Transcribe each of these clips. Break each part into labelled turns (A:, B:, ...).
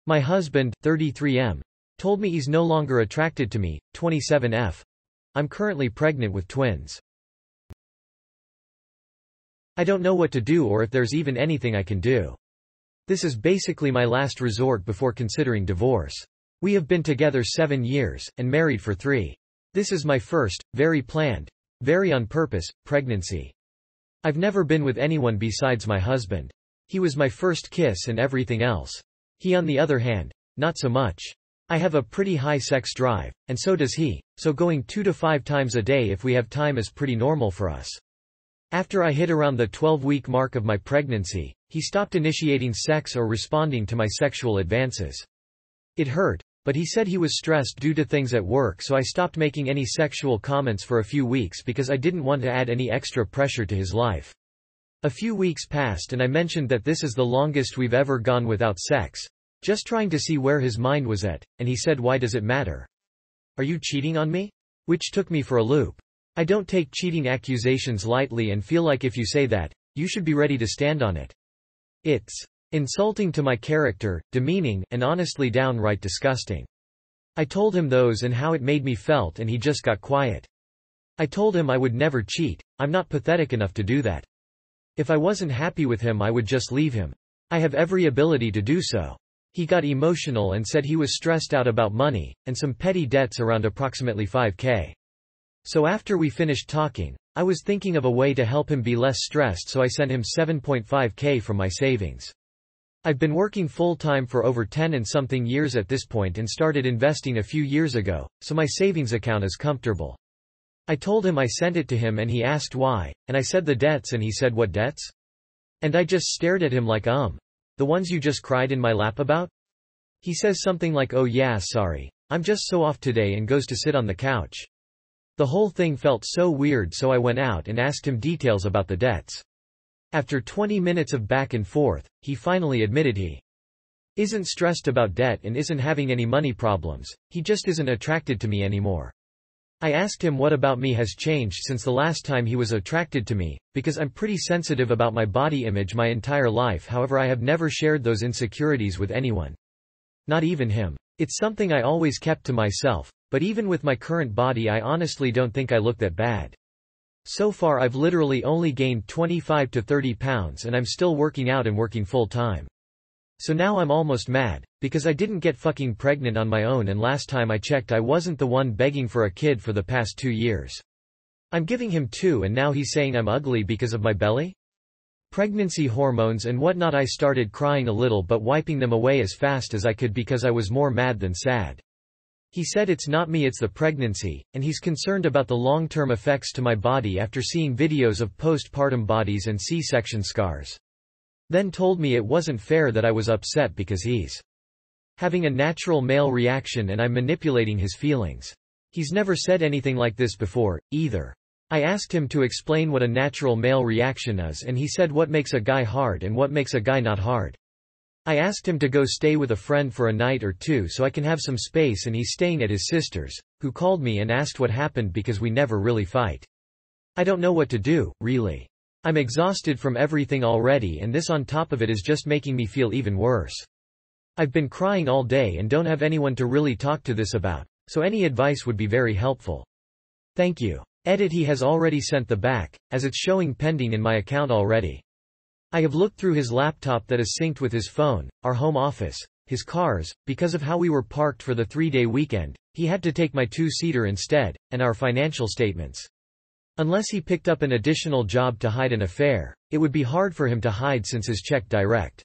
A: My husband, 33M, told me he's no longer attracted to me, 27F. I'm currently pregnant with twins. I don't know what to do or if there's even anything I can do. This is basically my last resort before considering divorce. We have been together 7 years, and married for 3. This is my first, very planned, very on purpose, pregnancy. I've never been with anyone besides my husband. He was my first kiss and everything else. He on the other hand, not so much. I have a pretty high sex drive, and so does he, so going 2 to 5 times a day if we have time is pretty normal for us. After I hit around the 12-week mark of my pregnancy, he stopped initiating sex or responding to my sexual advances. It hurt, but he said he was stressed due to things at work, so I stopped making any sexual comments for a few weeks because I didn't want to add any extra pressure to his life. A few weeks passed and I mentioned that this is the longest we've ever gone without sex, just trying to see where his mind was at, and he said, "Why does it matter? Are you cheating on me?" Which took me for a loop. I don't take cheating accusations lightly and feel like if you say that, you should be ready to stand on it. It's insulting to my character, demeaning, and honestly downright disgusting. I told him those and how it made me felt and he just got quiet. I told him I would never cheat, I'm not pathetic enough to do that. If I wasn't happy with him I would just leave him. I have every ability to do so. He got emotional and said he was stressed out about money, and some petty debts around approximately $5,000. So after we finished talking, I was thinking of a way to help him be less stressed, so I sent him $7,500 from my savings. I've been working full-time for over 10 and something years at this point and started investing a few years ago, so my savings account is comfortable. I told him I sent it to him and he asked why, and I said the debts and he said, "What debts?" And I just stared at him like, the ones you just cried in my lap about? He says something like, "Oh yeah, sorry, I'm just so off today," and goes to sit on the couch. The whole thing felt so weird, so I went out and asked him details about the debts. After 20 minutes of back and forth, he finally admitted he isn't stressed about debt and isn't having any money problems, he just isn't attracted to me anymore. I asked him what about me has changed since the last time he was attracted to me, because I'm pretty sensitive about my body image my entire life. However, I have never shared those insecurities with anyone. Not even him. It's something I always kept to myself, but even with my current body I honestly don't think I look that bad. So far I've literally only gained 25 to 30 pounds and I'm still working out and working full time. So now I'm almost mad, because I didn't get fucking pregnant on my own, and last time I checked I wasn't the one begging for a kid for the past 2 years. I'm giving him 2 and now he's saying I'm ugly because of my belly? Pregnancy hormones and whatnot. I started crying a little but wiping them away as fast as I could because I was more mad than sad. He said it's not me, it's the pregnancy, and he's concerned about the long-term effects to my body after seeing videos of postpartum bodies and C-section scars. Then told me it wasn't fair that I was upset because he's having a natural male reaction and I'm manipulating his feelings. He's never said anything like this before, either. I asked him to explain what a natural male reaction is and he said what makes a guy hard and what makes a guy not hard. I asked him to go stay with a friend for a night or 2 so I can have some space, and he's staying at his sister's, who called me and asked what happened because we never really fight. I don't know what to do, really. I'm exhausted from everything already and this on top of it is just making me feel even worse. I've been crying all day and don't have anyone to really talk to this about, so any advice would be very helpful. Thank you. Edit: he has already sent the back, as it's showing pending in my account already. I have looked through his laptop that is synced with his phone, our home office, his cars, because of how we were parked for the 3-day weekend, he had to take my 2-seater instead, and our financial statements. Unless he picked up an additional job to hide an affair, it would be hard for him to hide since his check direct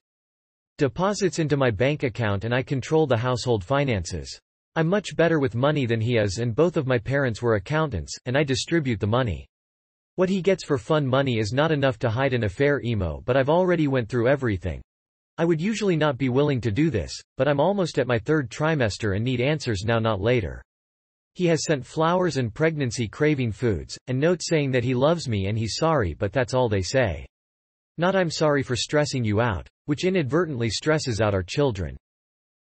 A: deposits into my bank account and I control the household finances. I'm much better with money than he is, and both of my parents were accountants, and I distribute the money. What he gets for fun money is not enough to hide an affair emo, but I've already went through everything. I would usually not be willing to do this, but I'm almost at my 3rd trimester and need answers now, not later. He has sent flowers and pregnancy craving foods, and notes saying that he loves me and he's sorry, but that's all they say. Not "I'm sorry for stressing you out," which inadvertently stresses out our children.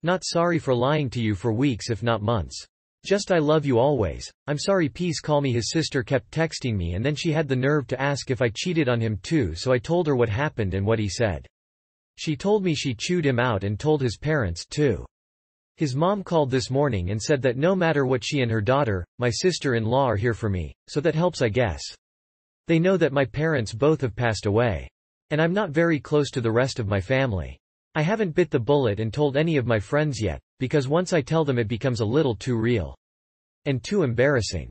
A: Not "sorry for lying to you for weeks if not months." Just "I love you always, I'm sorry, please call me." His sister kept texting me and then she had the nerve to ask if I cheated on him too, so I told her what happened and what he said. She told me she chewed him out and told his parents, too. His mom called this morning and said that no matter what, she and her daughter, my sister-in-law, are here for me, so that helps, I guess. They know that my parents both have passed away. And I'm not very close to the rest of my family. I haven't bit the bullet and told any of my friends yet, because once I tell them it becomes a little too real. And too embarrassing.